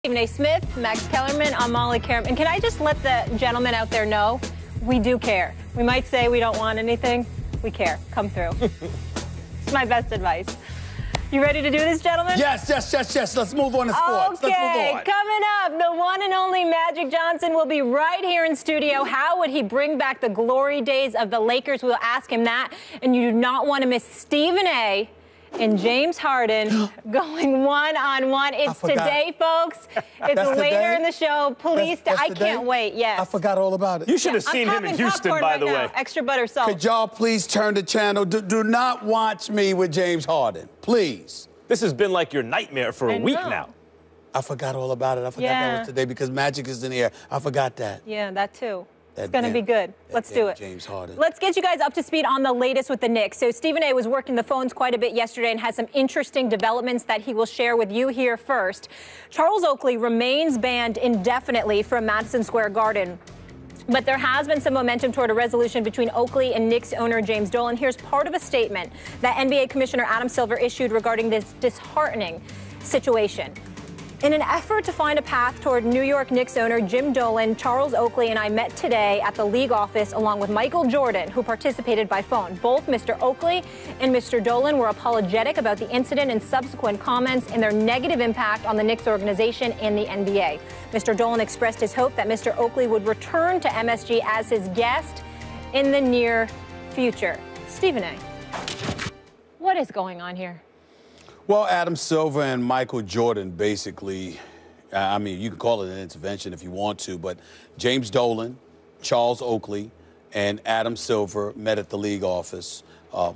Stephen A. Smith, Max Kellerman, I'm Molly Karam. And can I just let the gentlemen out there know, we do care. We might say we don't want anything. We care. Come through. It's my best advice. You ready to do this, gentlemen? Yes. Let's move on to sports. Okay, Let's move on. coming up, the one and only Magic Johnson will be right here in studio. How would he bring back the glory days of the Lakers? We'll ask him that. And you do not want to miss Stephen A. and James Harden going one-on-one. It's today, folks. It's later in the show. Please, I can't wait. Yes. I forgot all about it. You should have seen him in Houston, by the way. Extra butter salt. Could y'all please turn the channel? Do not watch me with James Harden, please. This has been like your nightmare for a week now. I forgot all about it. I forgot that was today because Magic is in the air. I forgot that. Yeah, that too. It's going to be good. Let's do it. James Harden. Let's get you guys up to speed on the latest with the Knicks. So Stephen A. was working the phones quite a bit yesterday and has some interesting developments that he will share with you here first. Charles Oakley remains banned indefinitely from Madison Square Garden. But there has been some momentum toward a resolution between Oakley and Knicks owner James Dolan. Here's part of a statement that NBA Commissioner Adam Silver issued regarding this disheartening situation. In an effort to find a path toward New York Knicks owner Jim Dolan, Charles Oakley and I met today at the league office along with Michael Jordan, who participated by phone. Both Mr. Oakley and Mr. Dolan were apologetic about the incident and subsequent comments and their negative impact on the Knicks organization and the NBA. Mr. Dolan expressed his hope that Mr. Oakley would return to MSG as his guest in the near future. Stephen A., what is going on here? Well, Adam Silver and Michael Jordan basically, I mean, you can call it an intervention if you want to, but James Dolan, Charles Oakley, and Adam Silver met at the league office.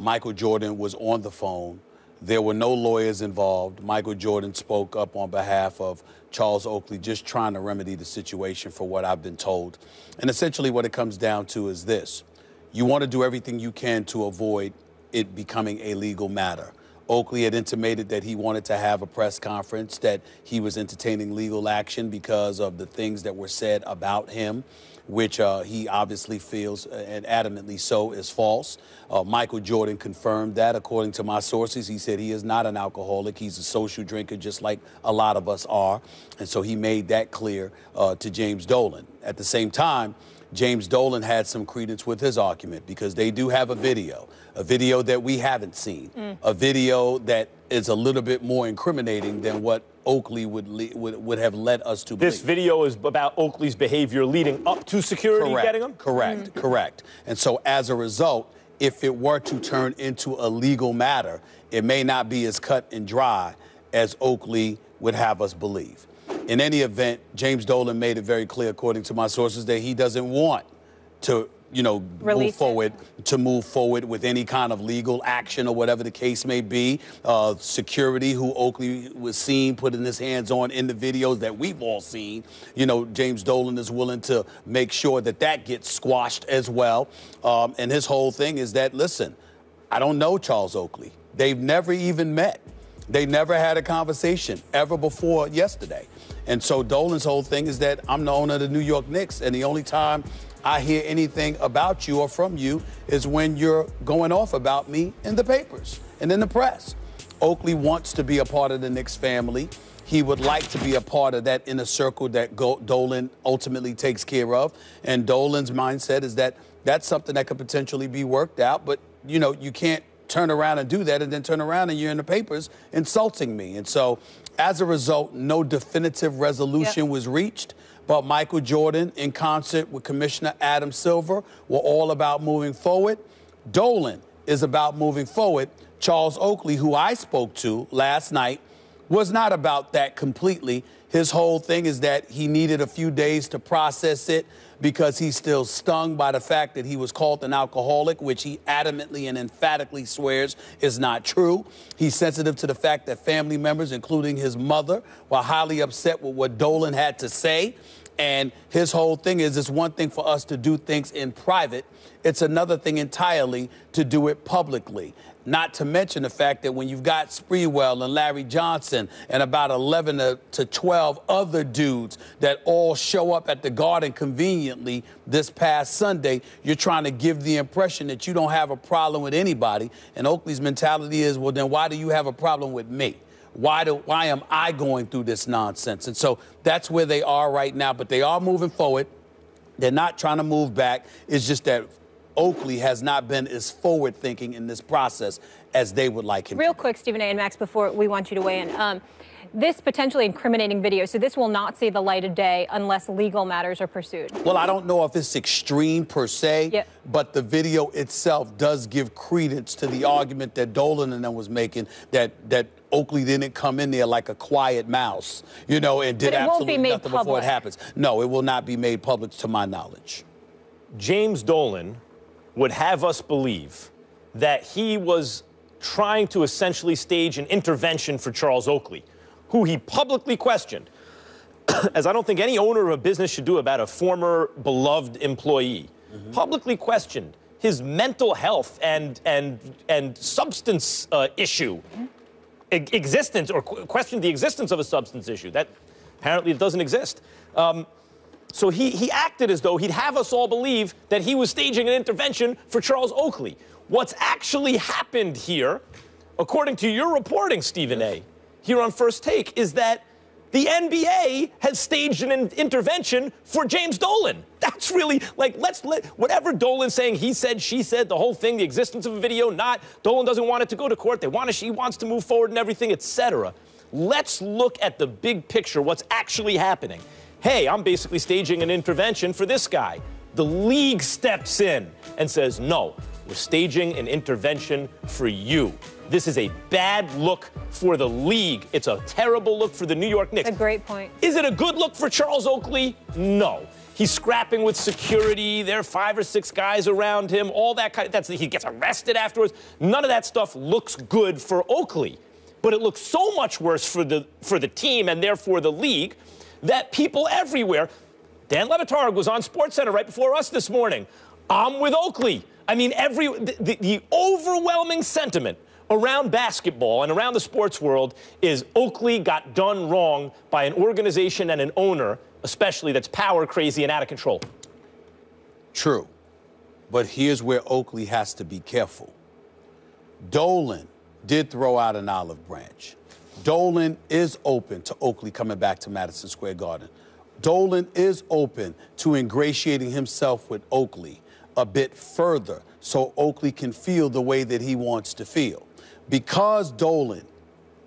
Michael Jordan was on the phone. There were no lawyers involved. Michael Jordan spoke up on behalf of Charles Oakley, just trying to remedy the situation for what I've been told. And essentially what it comes down to is this. You want to do everything you can to avoid it becoming a legal matter. Oakley had intimated that he wanted to have a press conference, that he was entertaining legal action because of the things that were said about him, which he obviously feels, and adamantly so, is false. Michael Jordan confirmed that. According to my sources, he said he is not an alcoholic. He's a social drinker, just like a lot of us are. And so he made that clear to James Dolan. At the same time, James Dolan had some credence with his argument because they do have a video that we haven't seen, a video that is a little bit more incriminating than what Oakley would have led us to believe. This video is about Oakley's behavior leading up to security getting him? Correct. And so as a result, if it were to turn into a legal matter, it may not be as cut and dry as Oakley would have us believe. In any event, James Dolan made it very clear, according to my sources, that he doesn't want to, move forward with any kind of legal action or whatever the case may be. Security, who Oakley was seen putting his hands on in the videos that we've all seen, James Dolan is willing to make sure that that gets squashed as well. And his whole thing is that, listen, I don't know Charles Oakley. They've never even met. They never had a conversation ever before yesterday. And so Dolan's whole thing is that I'm the owner of the New York Knicks, and the only time I hear anything about you or from you is when you're going off about me in the papers and in the press. Oakley wants to be a part of the Knicks family. He would like to be a part of that inner circle that Dolan ultimately takes care of. And Dolan's mindset is that that's something that could potentially be worked out, but, you can't turn around and do that and then turn around and you're in the papers insulting me. And so as a result, no definitive resolution was reached, but Michael Jordan, in concert with Commissioner Adam Silver, were all about moving forward. Dolan is about moving forward. Charles Oakley, who I spoke to last night, was not about that completely. His whole thing is that he needed a few days to process it because he's still stung by the fact that he was called an alcoholic, which he adamantly and emphatically swears is not true. He's sensitive to the fact that family members, including his mother, were highly upset with what Dolan had to say. And his whole thing is, it's one thing for us to do things in private. It's another thing entirely to do it publicly. Not to mention the fact that when you've got Sprewell and Larry Johnson and about 11 to 12 other dudes that all show up at the Garden conveniently this past Sunday, you're trying to give the impression that you don't have a problem with anybody. And Oakley's mentality is, well, then why do you have a problem with me? Why am I going through this nonsense? And so that's where they are right now. But they are moving forward. They're not trying to move back. It's just that Oakley has not been as forward-thinking in this process as they would like him to. Real quick, Stephen A. and Max, before we want you to weigh in. This potentially incriminating video, so this will not see the light of day unless legal matters are pursued. Well, I don't know if it's extreme per se, but the video itself does give credence to the argument that Dolan and them was making that Oakley didn't come in there like a quiet mouse, you know, and did absolutely nothing before it happens. No, it will not be made public to my knowledge. James Dolan would have us believe that he was trying to essentially stage an intervention for Charles Oakley, who he publicly questioned, as I don't think any owner of a business should do about a former beloved employee, publicly questioned his mental health and substance issue existence, or questioned the existence of a substance issue. That apparently it doesn't exist. So he acted as though he'd have us all believe that he was staging an intervention for Charles Oakley. What's actually happened here, according to your reporting, Stephen A., here on First Take, is that the NBA has staged an intervention for James Dolan. That's really, like, whatever Dolan's saying, he said, she said, the whole thing, the existence of a video, not, Dolan doesn't want it to go to court, she wants to move forward and everything, etc. Let's look at the big picture, what's actually happening. Hey, I'm basically staging an intervention for this guy. The league steps in and says, no, we're staging an intervention for you. This is a bad look for the league. It's a terrible look for the New York Knicks. A great point. Is it a good look for Charles Oakley? No. He's scrapping with security. There are 5 or 6 guys around him. All that kind of, he gets arrested afterwards. None of that stuff looks good for Oakley. But it looks so much worse for the team and therefore the league that people everywhere, Dan Le Batard was on SportsCenter right before us this morning. I'm with Oakley. I mean, the overwhelming sentiment around basketball and around the sports world is Oakley got done wrong by an organization and an owner, especially, that's power crazy and out of control. True. But here's where Oakley has to be careful. Dolan did throw out an olive branch. Dolan is open to Oakley coming back to Madison Square Garden. Dolan is open to ingratiating himself with Oakley a bit further so Oakley can feel the way that he wants to feel. Because Dolan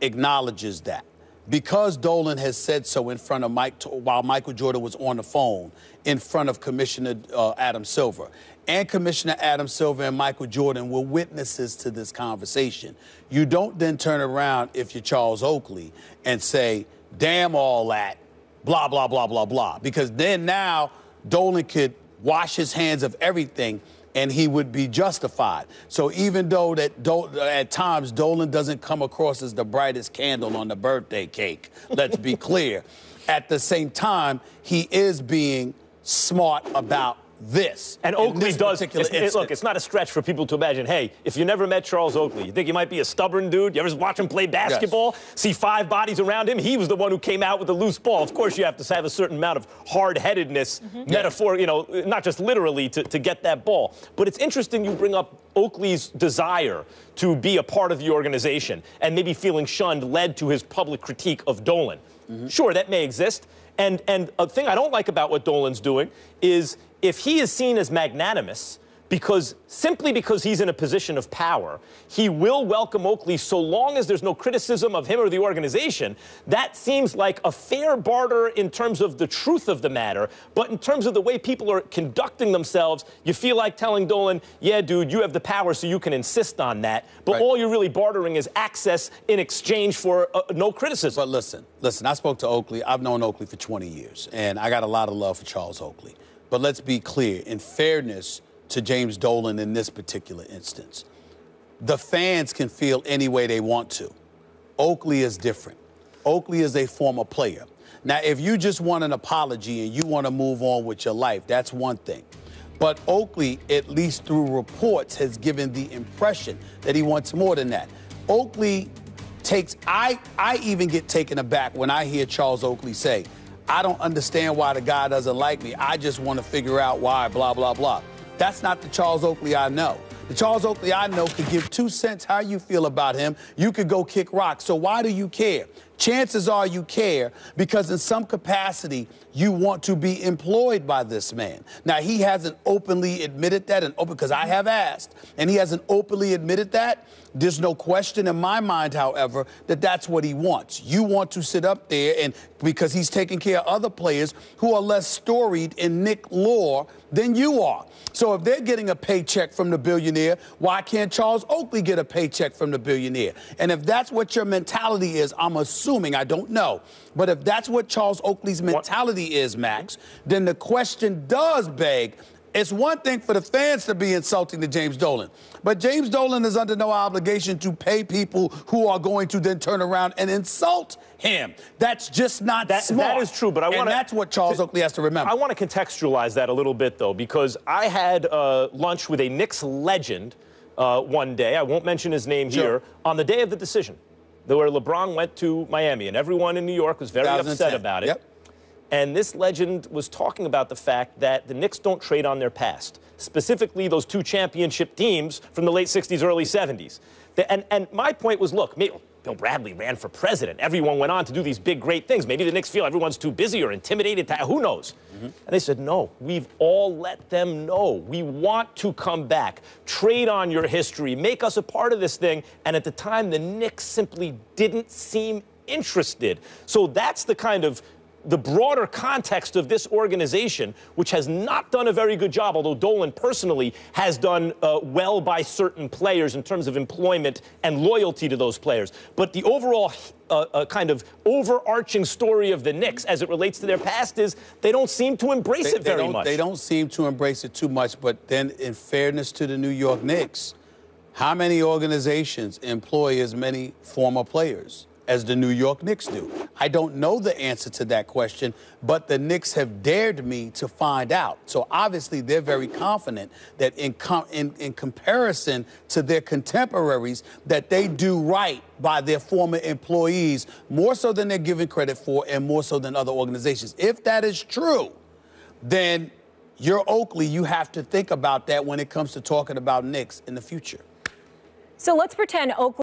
acknowledges that, because Dolan has said so in front of while Michael Jordan was on the phone in front of Commissioner Adam Silver, and Commissioner Adam Silver and Michael Jordan were witnesses to this conversation, you don't then turn around, if you're Charles Oakley, and say, damn all that, blah, blah, blah, blah, blah. Because then now Dolan could wash his hands of everything and he would be justified. So even though at times Dolan doesn't come across as the brightest candle on the birthday cake, let's be clear, at the same time, he is being smart about this. And Oakley does, look, it's not a stretch for people to imagine, hey, if you never met Charles Oakley, you think he might be a stubborn dude? You ever watch him play basketball? Yes. See 5 bodies around him? He was the one who came out with the loose ball. Of course, you have to have a certain amount of hard-headedness, metaphor, you know, not just literally to get that ball. But it's interesting you bring up Oakley's desire to be a part of the organization and maybe feeling shunned led to his public critique of Dolan. Sure, that may exist. And a thing I don't like about what Dolan's doing is if he is seen as magnanimous, simply because he's in a position of power, he will welcome Oakley so long as there's no criticism of him or the organization. That seems like a fair barter in terms of the truth of the matter, but in terms of the way people are conducting themselves, you feel like telling Dolan, yeah, dude, you have the power so you can insist on that, but all you're really bartering is access in exchange for no criticism. But listen, I spoke to Oakley. I've known Oakley for 20 years, and I got a lot of love for Charles Oakley. But let's be clear, in fairness to James Dolan in this particular instance, the fans can feel any way they want to. Oakley is different. Oakley is a former player. Now, if you just want an apology and you want to move on with your life, that's one thing. But Oakley, at least through reports, has given the impression that he wants more than that. Oakley takes, I even get taken aback when I hear Charles Oakley say, I don't understand why the guy doesn't like me. I just want to figure out why, blah, blah, blah. That's not the Charles Oakley I know. The Charles Oakley, I know, could give 2 cents how you feel about him. You could go kick rocks. So why do you care? Chances are you care because in some capacity you want to be employed by this man. Now, he hasn't openly admitted that, because I have asked, and he hasn't openly admitted that. There's no question in my mind, however, that that's what he wants. You want to sit up there, and because he's taking care of other players who are less storied in Knick lore than you are. So if they're getting a paycheck from the billionaire, why can't Charles Oakley get a paycheck from the billionaire? And if that's what your mentality is, I'm assuming, I don't know, but if that's what Charles Oakley's mentality is, Max, then the question does beg, it's one thing for the fans to be insulting to James Dolan, but James Dolan is under no obligation to pay people who are going to then turn around and insult him. That's just not smart. That is true, but and that's what Charles Oakley has to remember. I want to contextualize that a little bit, though, because I had lunch with a Knicks legend one day. I won't mention his name here. On the day of the decision, where LeBron went to Miami, and everyone in New York was very upset about it. Yep. And this legend was talking about the fact that the Knicks don't trade on their past, specifically those 2 championship teams from the late 60s, early 70s. And my point was, look, Bill Bradley ran for president. Everyone went on to do these big, great things. Maybe the Knicks feel everyone's too busy or intimidated. Who knows? And they said, no, we've all let them know. We want to come back. Trade on your history. Make us a part of this thing. And at the time, the Knicks simply didn't seem interested. So that's the kind of the broader context of this organization, which has not done a very good job, although Dolan personally has done well by certain players in terms of employment and loyalty to those players. But the overall kind of overarching story of the Knicks as it relates to their past is they don't seem to embrace it very much. They don't seem to embrace it too much, but then in fairness to the New York Knicks, how many organizations employ as many former players as the New York Knicks do? I don't know the answer to that question, but the Knicks have dared me to find out. So obviously they're very confident that in comparison to their contemporaries, that they do right by their former employees, more so than they're given credit for and more so than other organizations. If that is true, then you're Oakley. You have to think about that when it comes to talking about Knicks in the future. So let's pretend Oakley